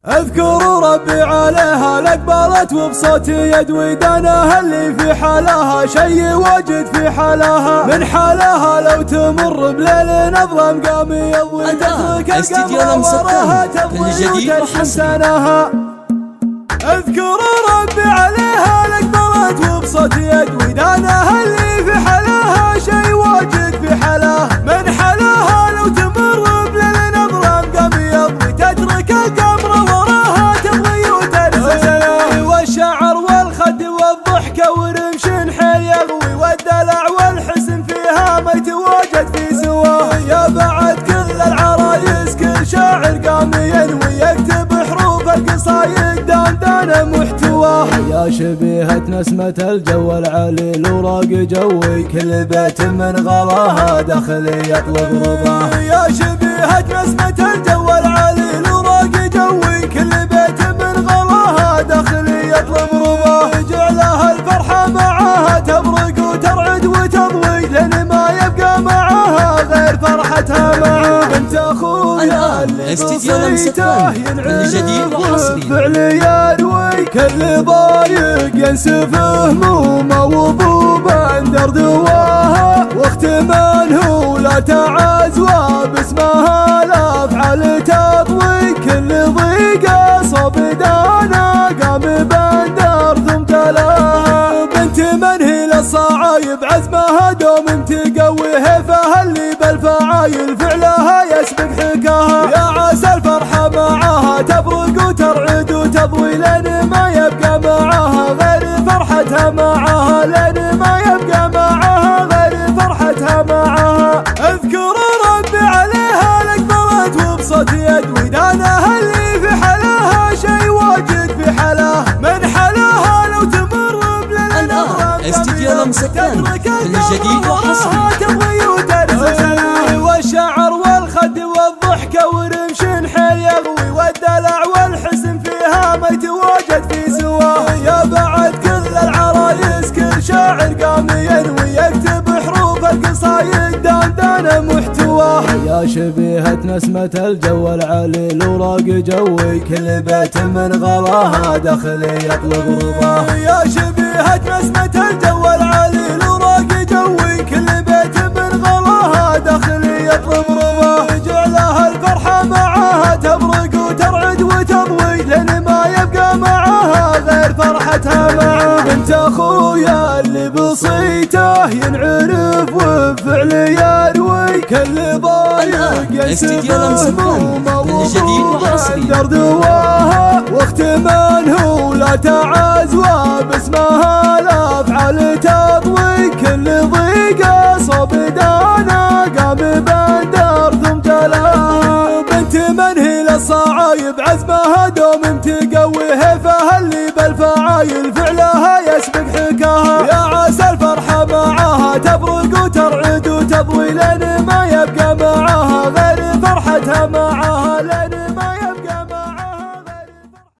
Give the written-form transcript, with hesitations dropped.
اذكر ربي عليها لقبلت وبصوت يد ودانها اللي في حالها شي واجد في حالها من حالها لو تمر بليل نظلم قام يضوي تترك القمر وراها تضوي وترحم. اذكر ربي عليها لقبلت وبصوت يد ودانها اللي في حالها شي واجد في حالها من حالها لو تمر بليل نظلم قام يضوي تترك القمر وراها تضوي وترحم. والشعر والخد والضحكة ورمش حيل يغوي والدلع والحسن فيها ما يتواجد في سواه. يا بعد كل العرايس كل شاعر قام ينوي يكتب حروف القصايد دندن محتواه. يا شبيهة نسمة الجو العليل وراق جوي كل بيت من غلاها داخل يطلب رضاه. يا شبيهة نسمة الجو العليل وراق جوي كل بيت من غلاها داخل يطلب رضاه. جعلها الفرحة معاها تبرق وترعد وتضوي لين ما يبقى معاها غير فرحتها معاه. انت اخويا اللي بصيته ينعرف وفعلي يروي كل ضايق ينسف همومه وضوبه اندر دواها واختمانه ولا تعزوى باسمها الافعال تضوي كل ضيقه صوب دانا قام بندر ثم تلاها. بنت من هي للصعايب عزمها دوم تقويه فهاللي بالفعايل فعلها يسبق حكاها. يا عسى الفرحة معاها تبرق وترعد وتضوي لين ما يبقى معاها غير فرحتها معاها لين ما يبقى معاها غير فرحتها معاها. اذكر ربي عليها لقبلت وبصوت يد ودانها اللي في حالها شي واجد في حالها من حالها لو تمر بليل استديو لمسكان الجديد وحصري تضوي وترسل. والشعر والخد والضحكة ورمش حيل يغوي والدلع والحسن فيها ما يتواجد في سواه. يا بعد كل العرايس كل شاعر قام ينوي يكتب حروف القصايد دندن محتواه. يا شبيهة نسمة الجو العليل وراق جوي كل بيت من غلاها داخل يطلب رضاه. يا شبيهة نسمة الجو العليل وراق جوي كل بيت من غلاها داخل يطلب رضاه. جعلها الفرحة معاها تبرق وترعد وتضوي لين ما يبقى معاها غير فرحتها معاه. انت اخويا اللي بصيته ينعرف وبفعلي يروي كل ضايق ينسف همومه وضوبه اندر دواها واختمانه ولا تعزوى باسمها الافعال تضوي كل ضيقه صوب دانا قام بندر ثم تلاها. بنت من هي للصعايب عزمها دوم تقويه فهاللي بالفعايل فعلها يسبق حكاها. يا عسى الفرحة معاها تبرق وترعد وتضوي لين